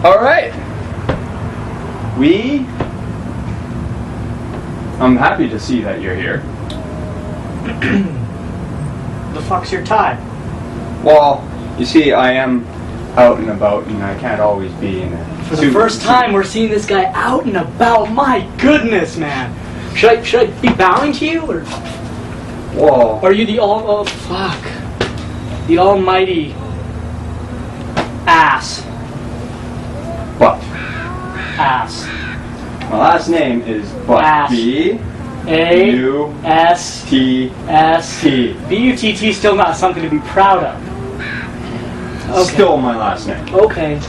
All right. I'm happy to see that you're here. The fuck's your tie? Well, you see, I am out and about, and I can't always be in a For the first time, we're seeing this guy out and about. My goodness, man. Should I be bowing to you, or Whoa. are you the the almighty ass? Butt. Ass. My last name is Butt. Ass. B-U-S-T-S-T. B-U-T-T, still not something to be proud of. Okay. Still my last name. Okay.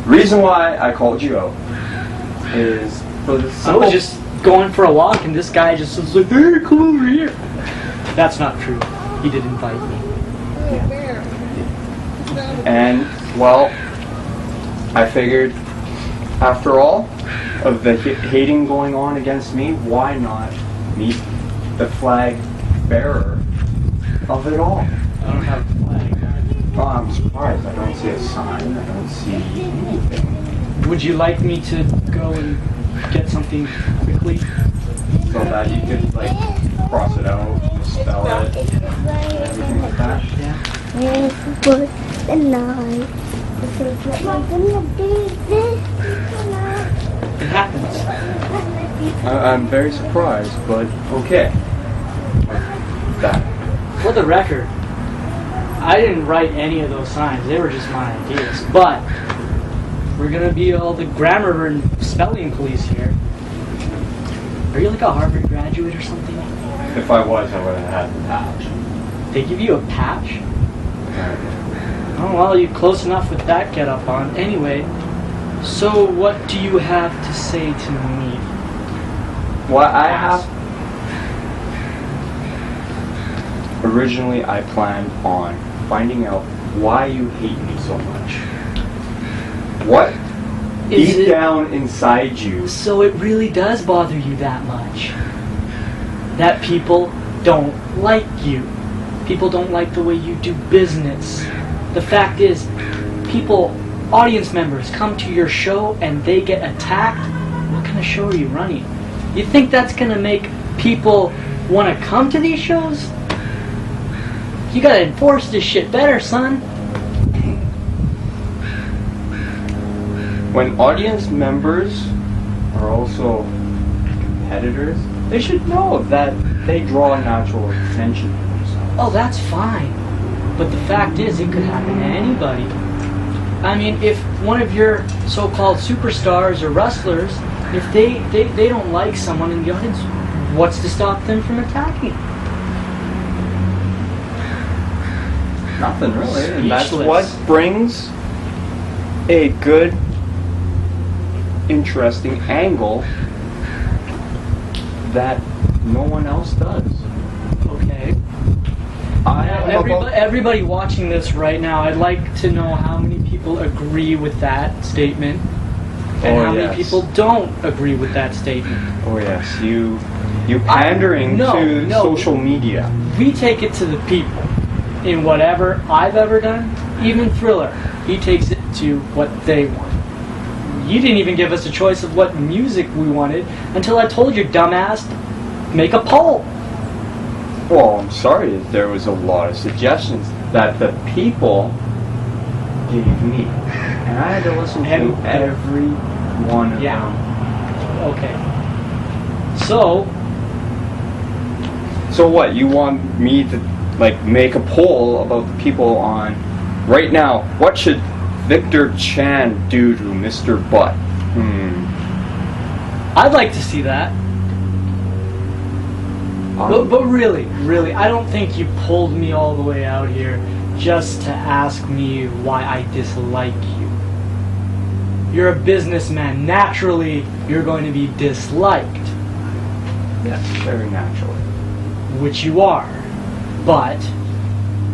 Reason why I called you out is for the I simple... was just going for a walk and this guy just was like, hey, come over here. That's not true. He did invite me. And, well, I figured, after all of the hating going on against me, why not meet the flag bearer of it all? I don't have a flag. Oh, I'm surprised. I don't see a sign. I don't see anything. Would you like me to go and get something quickly? So that you could, like, cross it out, spell it, everything like that? Yeah. It happens. I'm very surprised, but okay. That. For the record, I didn't write any of those signs. They were just my ideas. But we're gonna be all the grammar and spelling police here. Are you like a Harvard graduate or something? If I was, I would have had the patch. They give you a patch? Oh, well, you're close enough with that get up on. Anyway, so what do you have to say to me? What I have... Originally, I planned on finding out why you hate me so much. What deep down inside you... So it really does bother you that much? That people don't like you. People don't like the way you do business. The fact is, audience members come to your show and they get attacked. What kind of show are you running? You think that's gonna make people want to come to these shows? You gotta enforce this shit better, son. When audience members are also competitors, they should know that they draw natural attention to themselves. Oh, that's fine. But the fact is, it could happen to anybody. I mean, if one of your so-called superstars or wrestlers, if they don't like someone in the audience, what's to stop them from attacking? Nothing really. And that's Speechless. what brings a good, interesting angle that no one else does. Okay. Everybody watching this right now, I'd like to know how many people agree with that statement and how many people don't agree with that statement. Oh yes, you pandering to social media. We take it to the people. In whatever I've ever done, even Thriller, he takes it to what they want. You didn't even give us a choice of what music we wanted until I told you, dumbass, make a poll. Well, I'm sorry, there was a lot of suggestions that the people gave me. And I had to listen to every one of them. Okay. So what, you want me to make a poll about the people on right now? What should Victor Chan do to Mr. Butt? I'd like to see that. But really, I don't think you pulled me all the way out here just to ask me why I dislike you. You're a businessman. Naturally, you're going to be disliked. Yes, very naturally. Which you are. But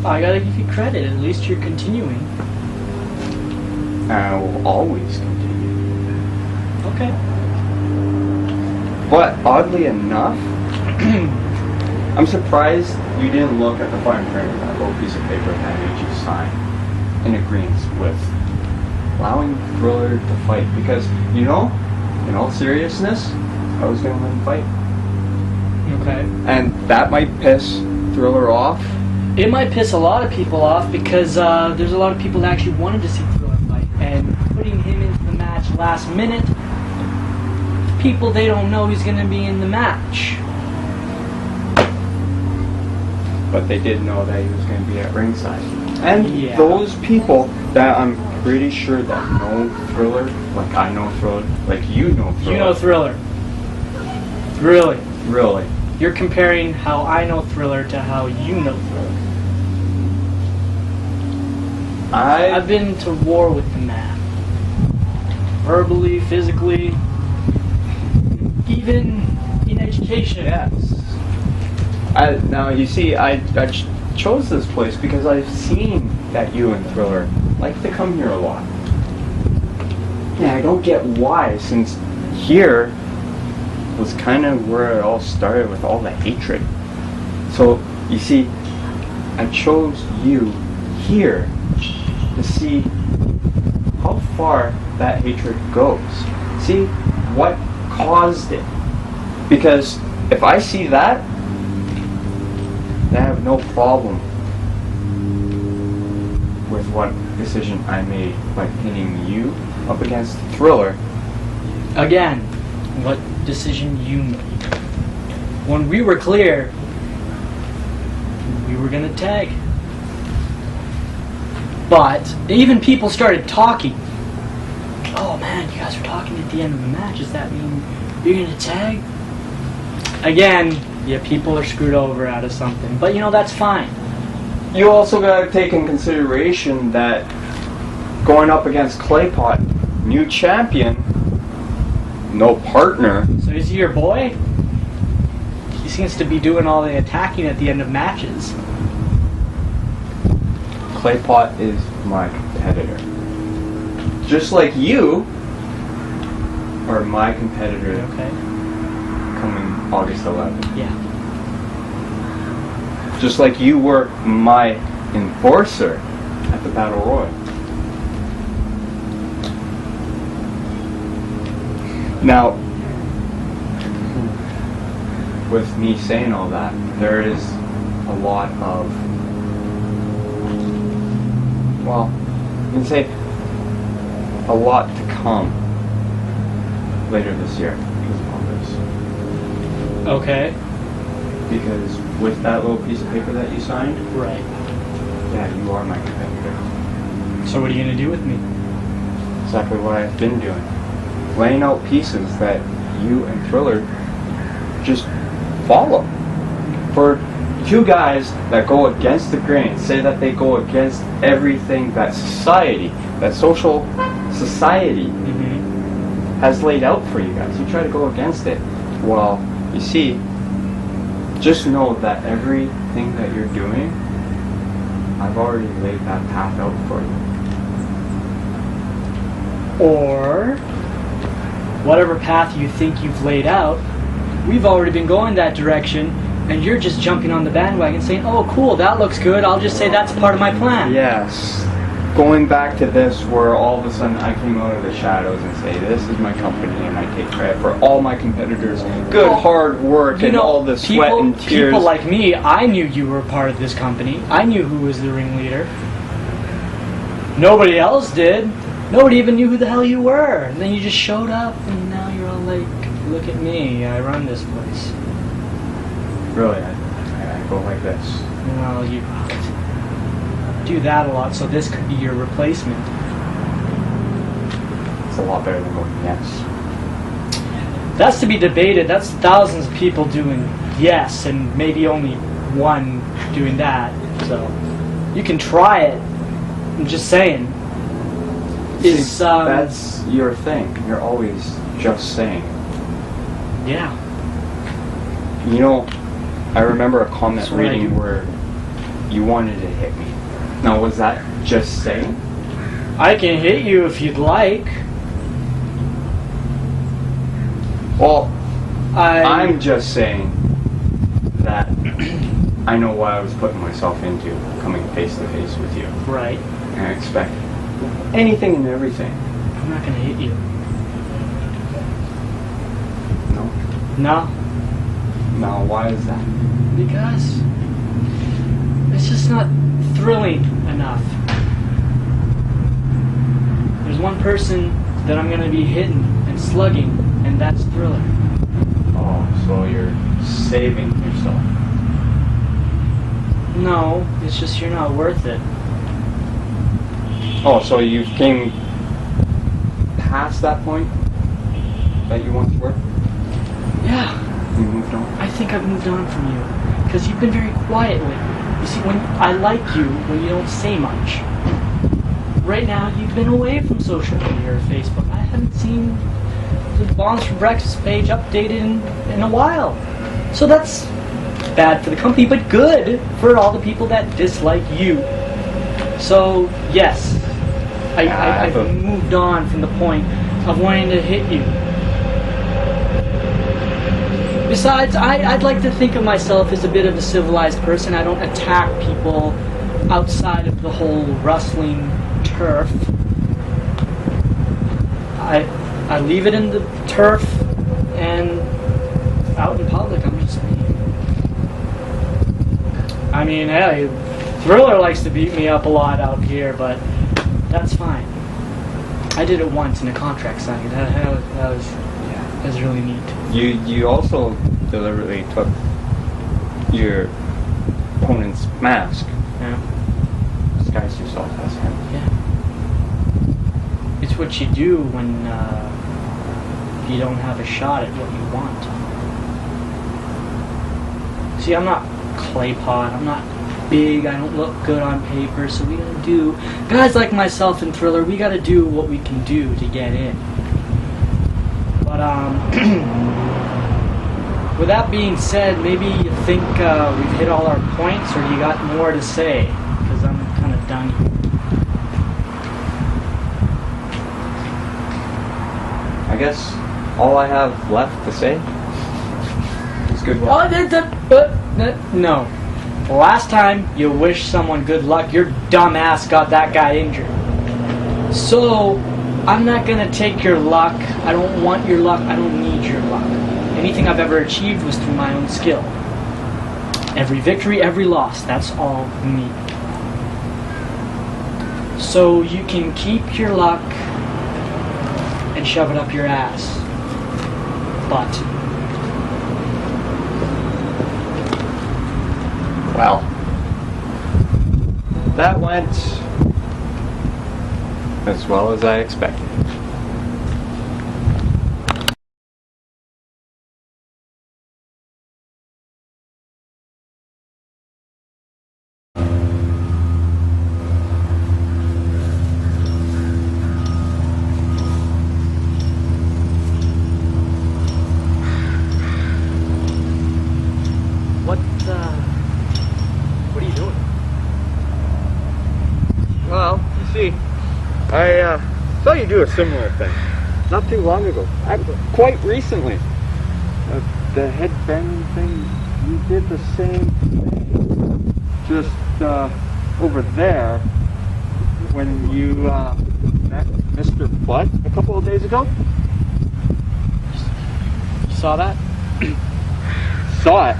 I gotta give you credit. At least you're continuing. I will always continue. Okay. But oddly enough, I'm surprised you didn't look at the fine print of that little piece of paper that made you sign in agreement with allowing Thriller to fight because, in all seriousness, I was going to win the fight. Okay. And that might piss Thriller off. It might piss a lot of people off because there's a lot of people that actually wanted to see Thriller fight, and putting him into the match last minute, people they don't know he's going to be in the match. But they did know that he was going to be at ringside. And Yeah. those people that I'm pretty sure that know Thriller, like I know Thriller, like you know Thriller. You know Thriller. Really? Really. You're comparing how I know Thriller to how you know Thriller. I've been to war with the man. Verbally, physically, even in education. Yes. Now, you see, I chose this place because I've seen that you and Thriller like to come here a lot. Yeah, I don't get why, since here was kind of where it all started with all the hatred. So, you see, I chose you here to see how far that hatred goes. See what caused it. Because if I see that, I have no problem with what decision I made by pinning you up against Thriller. Again, what decision you made. When we were clear, we were gonna tag. But even people started talking. Oh man, you guys are talking at the end of the match. Does that mean you're gonna tag? Again, yeah, people are screwed over out of something. But that's fine. You also got to take in consideration that going up against Claypot, new champion, no partner. So is he your boy? He seems to be doing all the attacking at the end of matches. Claypot is my competitor. Just like you are my competitor Okay. coming August 11th. Yeah. Just like you were my enforcer at the Battle Royal. Now, with me saying all that, there is a lot of, well, you can say a lot to come later this year because of all this. Okay. Because with that little piece of paper that you signed, Right. yeah, you are my competitor. So what are you gonna do with me? Exactly what I've been doing. Laying out pieces that you and Thriller just follow. For two guys that go against the grain, say that they go against everything that society, that social society has laid out for you guys. You try to go against it. Well, you see, just know that everything that you're doing, I've already laid that path out for you. Or whatever path you think you've laid out, we've already been going that direction, and you're just jumping on the bandwagon saying, oh cool, that looks good, I'll just say that's part of my plan. Yes. Going back to this where all of a sudden I came out of the shadows and say, this is my company and I take credit for all my competitors' good hard work and all the sweat and tears. People like me, I knew you were part of this company. I knew who was the ringleader. Nobody else did. Nobody even knew who the hell you were. And then you just showed up and now you're all like, look at me, I run this place. Really, I go like this. Well, you do that a lot, so this could be your replacement. It's a lot better than going yes. That's to be debated. That's thousands of people doing yes, and maybe only one doing that. So you can try it. I'm just saying. That's your thing. You're always just saying. Yeah. I remember a comment That's what I reading do. where you wanted to hit me. Now, was that just saying? I can hit you if you'd like. Well, I'm just saying that I know what I was putting myself into coming face to face with you. Right. And I expect anything and everything. I'm not gonna hit you. No. No, No, why is that? because it's just not thrilling enough. There's one person that I'm gonna be hitting and slugging, and that's Thriller. Oh, so you're saving yourself. No, it's just you're not worth it. Oh, so you came past that point that you once were? Yeah, You moved on? I think I've moved on from you. Because you've been very quiet lately. You see, when I like you when you don't say much. Right now, you've been away from social media or Facebook. I haven't seen the Bombs for Breakfast page updated in a while. So that's bad for the company, but good for all the people that dislike you. So, yes, I've moved on from the point of wanting to hit you. Besides, I'd like to think of myself as a bit of a civilized person. I don't attack people outside of the whole rustling turf. I leave it in the turf, and out in public, I'm just me. I mean, hey, Thriller likes to beat me up a lot out here, but that's fine. I did it once in a contract signing. That was really neat. You also deliberately took your opponent's mask. Yeah. Disguised yourself as him. Yeah. It's what you do when you don't have a shot at what you want. See, I'm not clay pot. I'm not big. I don't look good on paper. So we gotta do, guys like myself and Thriller, we gotta do what we can do to get in. But with that being said, maybe you think we've hit all our points, or you got more to say? Because I'm kind of done here. I guess all I have left to say is good Oh, luck. no. The last time you wished someone good luck, your dumb ass got that guy injured. So, I'm not gonna take your luck. I don't want your luck. I don't need your luck. Anything I've ever achieved was through my own skill. Every victory, every loss, that's all me. So you can keep your luck and shove it up your ass. But Well, that went as well as I expected. what are you doing? Well, you see, I saw you do a similar thing not too long ago. Quite recently. The headbang thing, you did the same thing. Just over there when you met Mr. Butt a couple of days ago. You saw that? Saw it.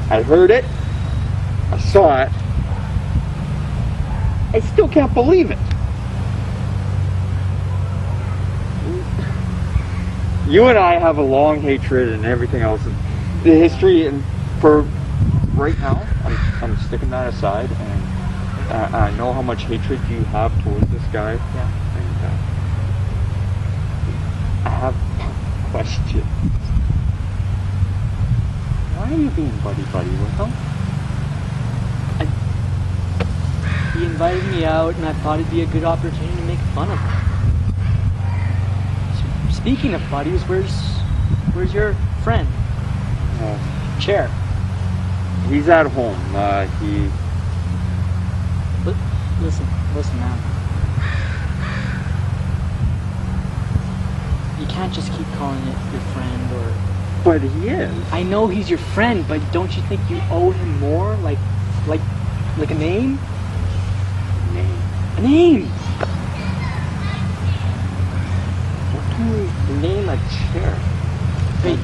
I heard it. I saw it. I still can't believe it. You and I have a long hatred and everything else. The history, and for right now, I'm sticking that aside, and I know how much hatred you have towards this guy. Yeah. And I have questions. Why are you being buddy-buddy with him? He invited me out, and I thought it'd be a good opportunity to make fun of him. Speaking of buddies, where's your friend? Chair. He's at home. Listen, man. You can't just keep calling it your friend, or... But he is. I know he's your friend, but don't you think you owe him more? Like a name? Name. A name!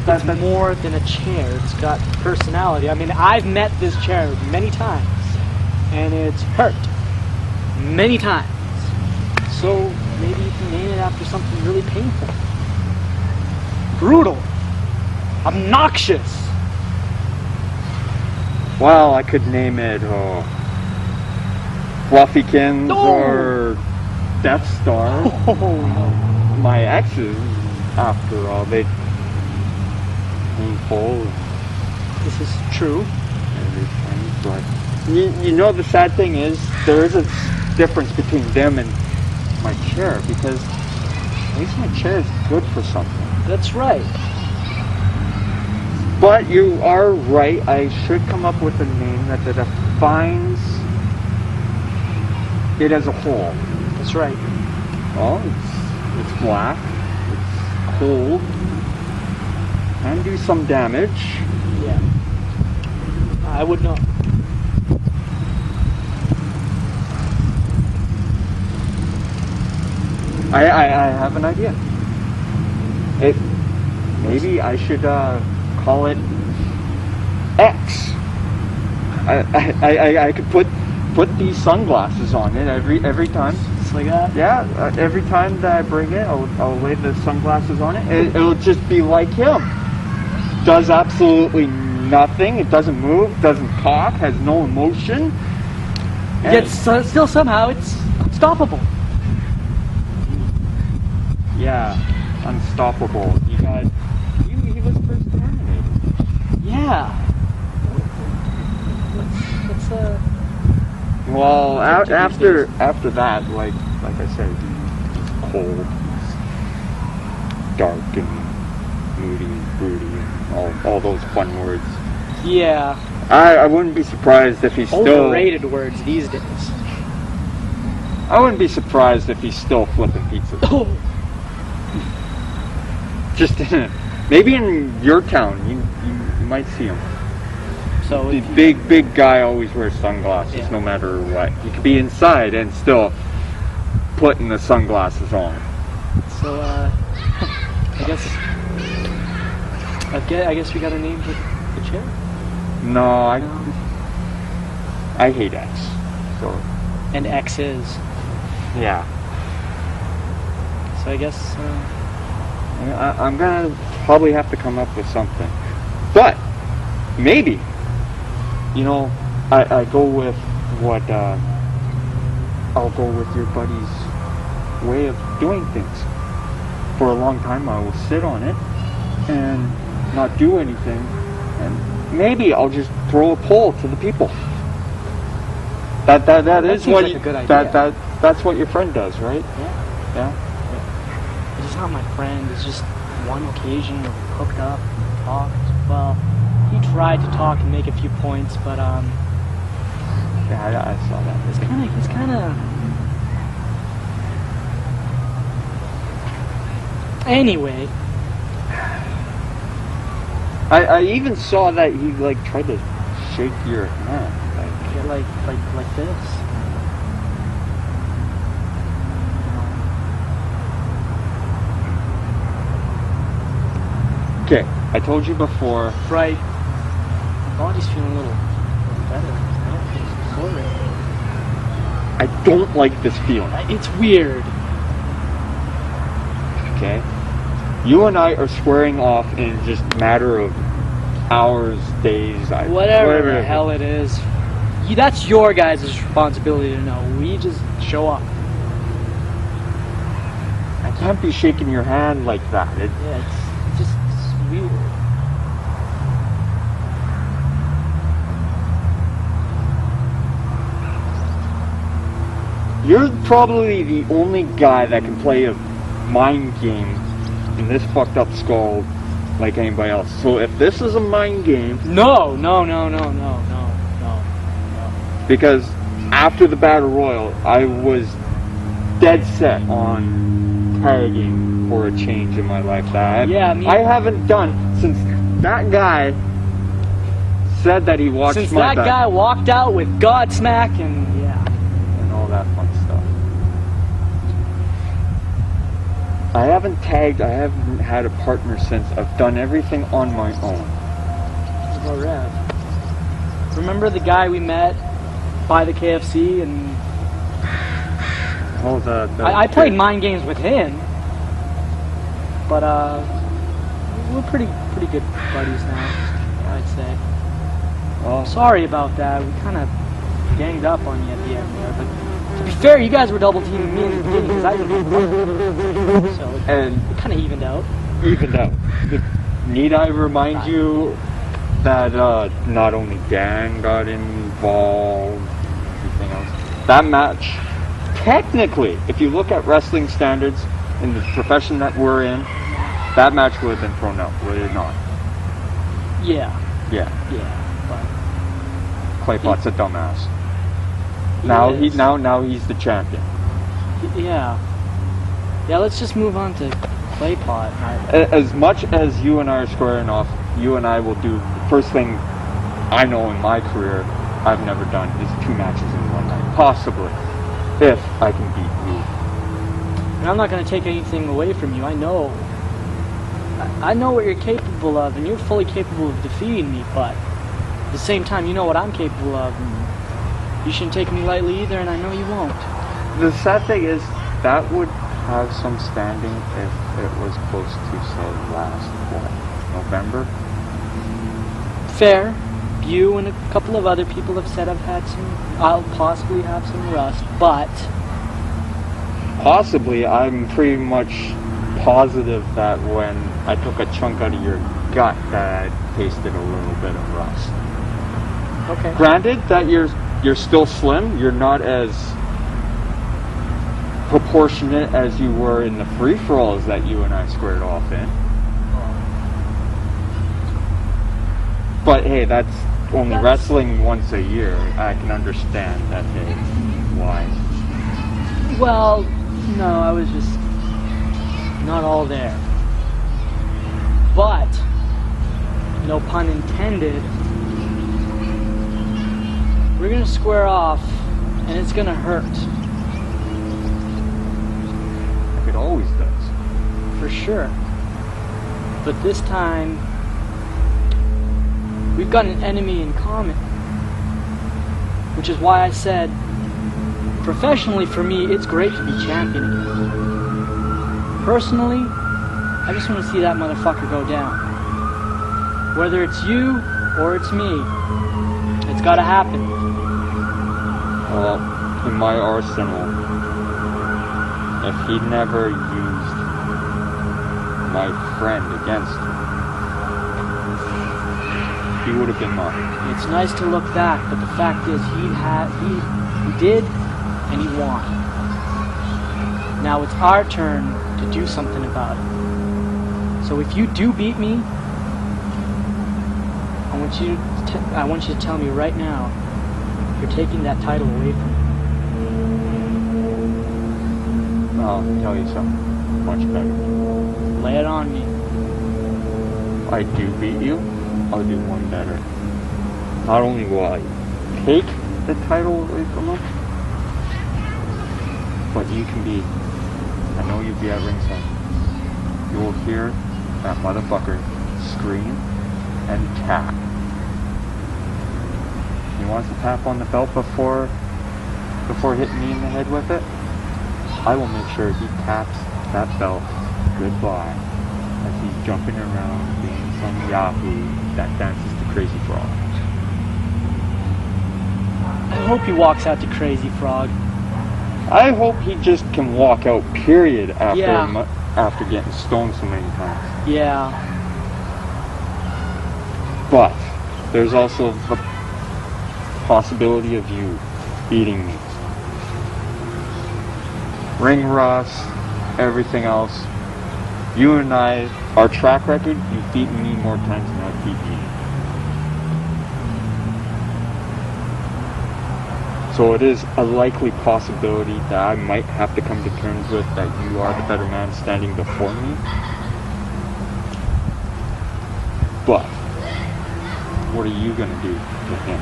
It's more than a chair. It's got personality. I mean, I've met this chair many times, and it's hurt many times. So maybe you can name it after something really painful, brutal, obnoxious. Well, I could name it Fluffykins or Death Star. My exes, after all, they painful. This is true. Everything, but you know the sad thing is there is a difference between them and my chair, because at least my chair is good for something. That's right. But you are right. I should come up with a name that defines it as a whole. That's right. Well, it's black. It's cold. Can do some damage. Yeah. I would not. I have an idea. Maybe I should call it X. I could put these sunglasses on it every time. It's like that? Yeah, every time that I bring it, I'll lay the sunglasses on it. It'll just be like him. Does absolutely nothing. It doesn't move, doesn't talk, has no emotion. Yet still somehow it's unstoppable. Yeah, unstoppable. He was first terminated. Yeah. Let's Well, after that, like I said, he's cold, dark, and moody, and broody, and all those fun words. Yeah. I wouldn't be surprised if he's still overrated words these days. I wouldn't be surprised if he's still flipping pizzas. Oh. Just maybe in your town, you might see him. So The big guy always wears sunglasses, no matter what. He could be inside and still putting the sunglasses on. So I guess we got to name the chair. No, I hate X. So And X is. yeah, So I guess. I'm gonna probably have to come up with something, but maybe. You know, I go with what I'll go with your buddy's way of doing things. For a long time, I will sit on it and not do anything, and maybe I'll just throw a poll to the people. That is seems what like a good idea. That's what your friend does, right? Yeah. Yeah. He's not my friend. It's just one occasion where we hooked up and talked. Well, he tried to talk and make a few points, but Yeah, I saw that. it's kind of. Anyway, I even saw that he like tried to shake your hand. yeah, like this. Okay, I told you before. Right. My body's feeling a little better. I don't feel so sore right now. I don't like this feeling. It's weird. Okay, you and I are squaring off in just a matter of hours, days, Whatever the hell it is. That's your guys' responsibility to know. We just show up. I can't be shaking your hand like that. Yeah, it's weird. You're probably the only guy that can play a mind game in this fucked up skull like anybody else. So if this is a mind game... No. Because after the Battle Royal, I was dead set on tagging for a change in my life that I haven't done since that guy said that he watched Since my that guy walked out with Godsmack and all that fun stuff. I haven't tagged, I haven't had a partner since. I've done everything on my own. What about Rev? Remember the guy we met by the KFC and Oh, I played mind games with him, but we're pretty good buddies now, I'd say. Well, Sorry about that. We kind of ganged up on you at the end there, but to be fair, you guys were double teaming me in the beginning because I didn't know. So it kind of evened out. Evened out. Need I remind you that not only Dan got involved, everything else. That match, technically, if you look at wrestling standards in the profession that we're in, that match would have been thrown out, would it not? Yeah. Yeah. But Claypot's a dumbass. Now he's the champion. Yeah. Let's just move on to Claypot. As much as you and I are squaring off, you and I will do the first thing I know in my career I've never done is 2 matches in one night, possibly, if I can beat you. And I'm not going to take anything away from you. I know what you're capable of, and you're fully capable of defeating me, but at the same time, you know what I'm capable of, and you shouldn't take me lightly either, and I know you won't. The sad thing is, that would have some standing if it was close to, say, last, November? Fair. You and a couple of other people have said I'll possibly have some rust, but... Possibly, I'm pretty much positive that when I took a chunk out of your gut that I tasted a little bit of rust. Okay. Granted that you're still slim, you're not as proportionate as you were in the free-for-alls that you and I squared off in. But hey, that's only wrestling once a year. I can understand that, hey, why. Well, no, I was just not all there. But, no pun intended, we're gonna square off, and it's gonna hurt. It always does. For sure. But this time, we've got an enemy in common. Which is why I said, professionally for me, it's great to be champion again. Personally, I just want to see that motherfucker go down. Whether it's you or it's me, it's gotta happen. Well, in my arsenal, if he never used my friend against him, he would have been mine. It's nice to look back, but the fact is he did, and he won. Now it's our turn to do something about it. So if you do beat me, I want you to tell me right now, you're taking that title away from me. I'll tell you something much better. Lay it on me. I do beat you, I'll do one better. Not only will I take the title away from him, but you can be, I know you'll be at ringside. You will hear that motherfucker scream and tap. He wants to tap on the belt before hitting me in the head with it. I will make sure he taps that belt goodbye as he's jumping around being some yahoo that dances to Crazy Frog. I hope he walks out to Crazy Frog. I hope he just can walk out, period, after Yeah. after getting stoned so many times. Yeah. But there's also the possibility of you beating me. Ring rust, everything else. You and I, our track record, you've beaten me more times than I've beaten you. So it is a likely possibility that I might have to come to terms with that you are the better man standing before me. But what are you going to do with him?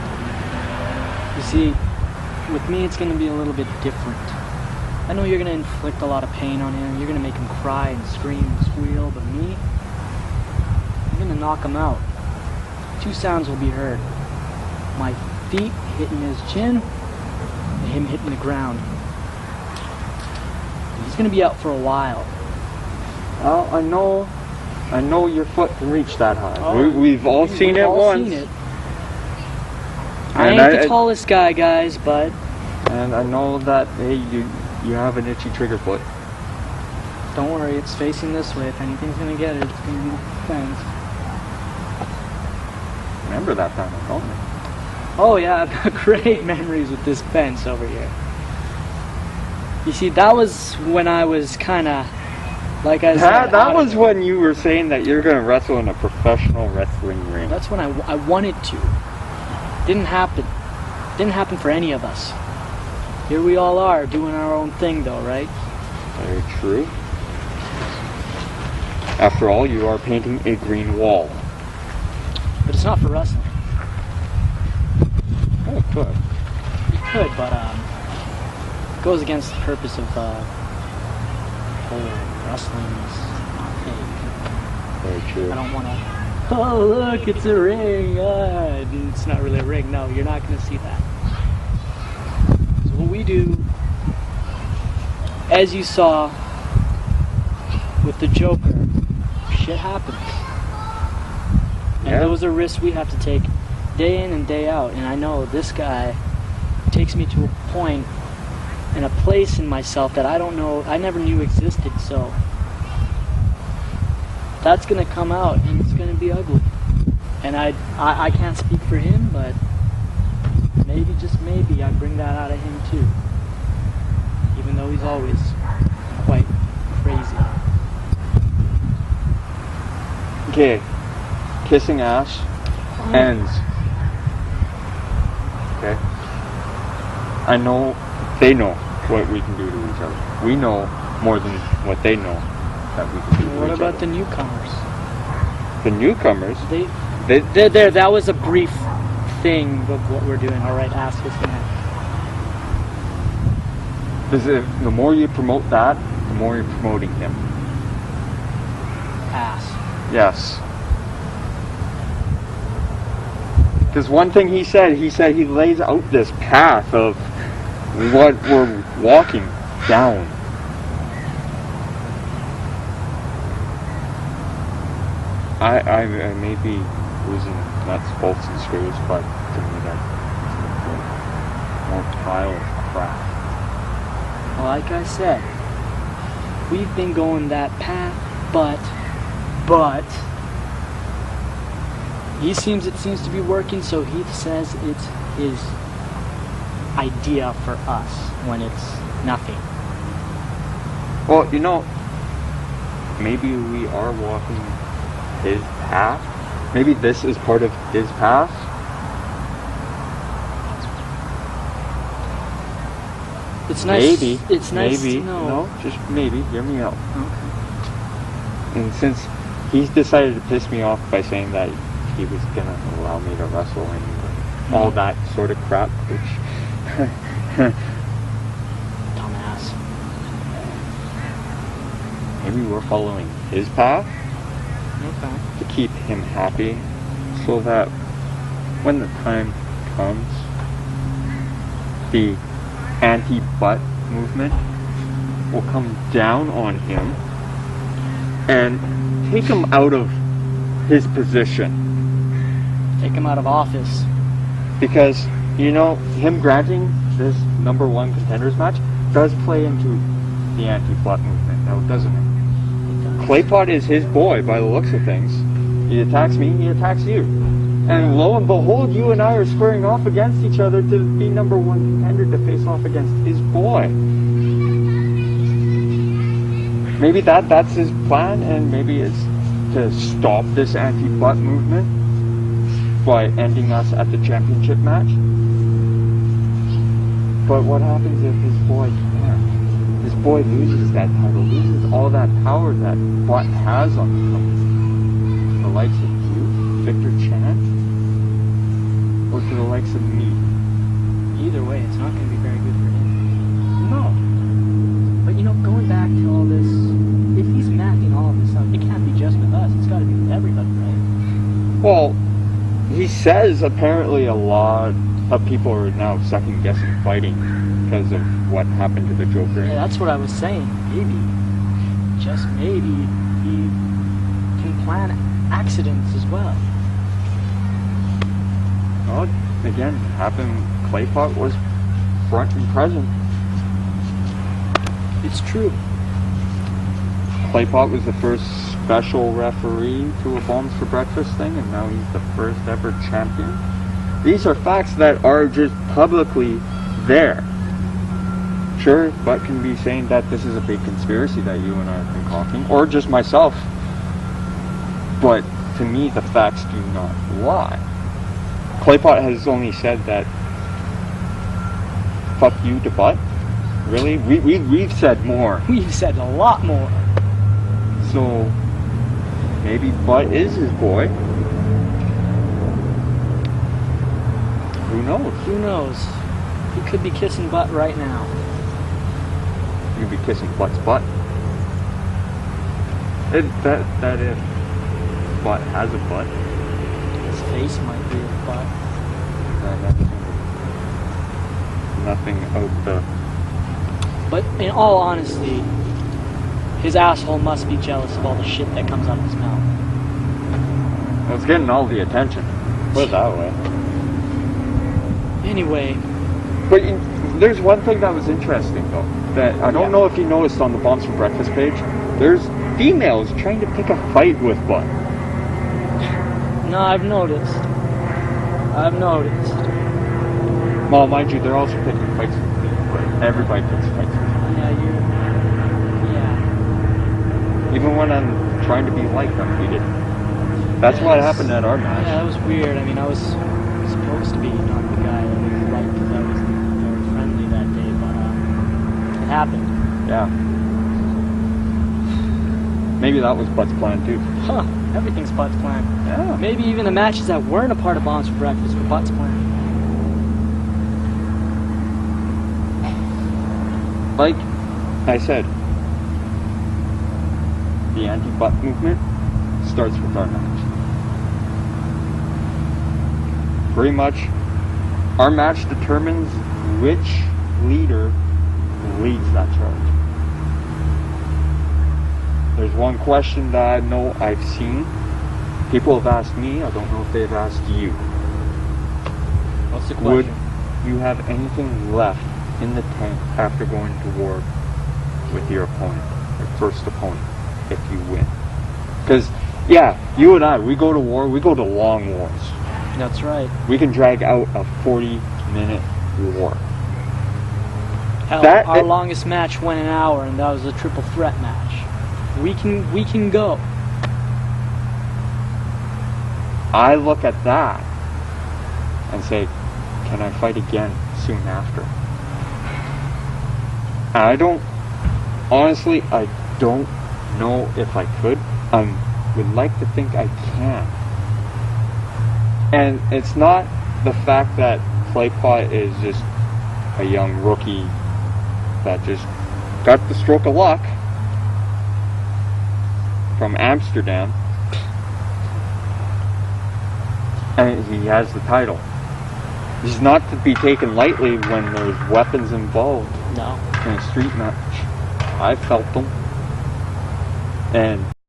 You see, with me it's going to be a little bit different. I know you're gonna inflict a lot of pain on him. You're gonna make him cry and scream and squeal, but me, I'm gonna knock him out. 2 sounds will be heard. My feet hitting his chin, and him hitting the ground. He's gonna be out for a while. Well, I know your foot can reach that high. Oh, We've all seen it once. Seen it. I ain't the tallest guy, guys, but... And I know that, hey, you have an itchy trigger foot. Don't worry, it's facing this way. If anything's gonna get it, it's gonna be the fence. Remember that time I called me. Oh yeah, I've got great memories with this fence over here. You see, that was when I was kinda, like I said... That was when you were saying that you're gonna wrestle in a professional wrestling ring. That's when I wanted to. Didn't happen. Didn't happen for any of us. Here we all are, doing our own thing though, right? Very true. After all, you are painting a green wall. But it's not for wrestling. Oh, it could. You could, but it goes against the purpose of whole wrestling is not fake. Very true. I don't want to... Oh look, it's a ring. It's not really a ring. No, you're not going to see that. So what we do, as you saw with the Joker, shit happens. And those are risks we have to take day in and day out. And I know this guy takes me to a point and a place in myself that I don't know, I never knew existed, so that's gonna come out and it's gonna be ugly. And I can't speak for him, but maybe, just maybe, I bring that out of him too. Even though he's always quite crazy. Okay. Kissing ass ends. Okay. I know they know what we can do to each other. We know more than what they know that we can do to What each about other. the newcomers? The newcomers? That was a brief thing of what we're doing. All right, ask us now. The more you promote that, the more you're promoting him. Ass. Yes. Because one thing he said he lays out this path of what we're walking down. I may be losing nuts, bolts, and screws, but to me that's more pile of crap. Well, like I said, we've been going that path, but it seems to be working, so he says it's his idea for us when it's nothing. Well, you know, maybe we are walking his path. Maybe this is part of his path. It's nice. Maybe. It's nice maybe, to know. No, just maybe. Hear me out. Okay. And since he's decided to piss me off by saying that he was gonna allow me to wrestle and all that sort of crap, which Dumbass. maybe we're following his path Okay. to keep him happy, so that when the time comes, the anti-butt movement will come down on him and take him out of his position. Take him out of office. Because, you know, him granting this #1 contenders match does play into the anti-butt movement, now doesn't it? Claypot is his boy by the looks of things. He attacks me, he attacks you. And lo and behold, you and I are squaring off against each other to be #1 contender to face off against his boy. Maybe that's his plan, and maybe it's to stop this anti-butt movement by ending us at the championship match. But what happens if his boy can't? His boy loses that title, loses all that power that Butt has on him. The likes of you, Victor Chan, or to the likes of me. Either way, it's not going to be very good for him. No. says apparently a lot of people are now second guessing fighting because of what happened to the Joker. Yeah, that's what I was saying. Maybe, just maybe, he can plan accidents as well. Well, again, happened. Claypot was front and present. It's true. Claypot was the first special referee to a Bombs for Breakfast thing, and now he's the first ever champion. These are facts that are just publicly there. Sure, Butt can be saying that this is a big conspiracy that you and I have been talking, or just myself. But to me, the facts do not lie. Claypot has only said that fuck you to Butt. Really? We've said more. We've said a lot more. So maybe Butt is his boy. Who knows? Who knows? He could be kissing Butt right now. You could be kissing Butt's butt. That if Butt has a butt. His face might be a butt. Nothing out the... But in all honesty, his asshole must be jealous of all the shit that comes out of his mouth. Well, it's getting all the attention. Put it that way. Anyway. But there's one thing that was interesting, though. That I don't know if you noticed on the Bombs for Breakfast page. There's females trying to pick a fight with Butt. No, I've noticed. Well, mind you, they're also picking fights with me, but everybody picks fights with me. Yeah. Even when I'm trying to be liked, I'm hated. That's what happened at our match. Yeah, that was weird. I mean, I was supposed to be not the guy that was liked because I was very friendly that day, but it happened. Yeah. Maybe that was Butt's plan too. Huh. Everything's Butt's plan. Yeah. Maybe even the matches that weren't a part of Bombs for Breakfast were Butt's plan. Like I said, the anti-Butt movement starts with our match. Pretty much, our match determines which leader leads that charge. There's one question that I know I've seen. People have asked me, I don't know if they've asked you. What's the Would question? you have anything left in the tank after going to war with your opponent, your first opponent, if you win? Because, yeah, you and I, we go to war, we go to long wars. That's right. We can drag out a 40-minute war. Hell, our longest match went an hour, and that was a triple threat match. We can go. I look at that and say, can I fight again soon after? And I don't, honestly, I don't know if I could. I would like to think I can. And it's not the fact that Claypot is just a young rookie that just got the stroke of luck from Amsterdam, and he has the title. He's not to be taken lightly when there's weapons involved. No. In a street match. I felt them. And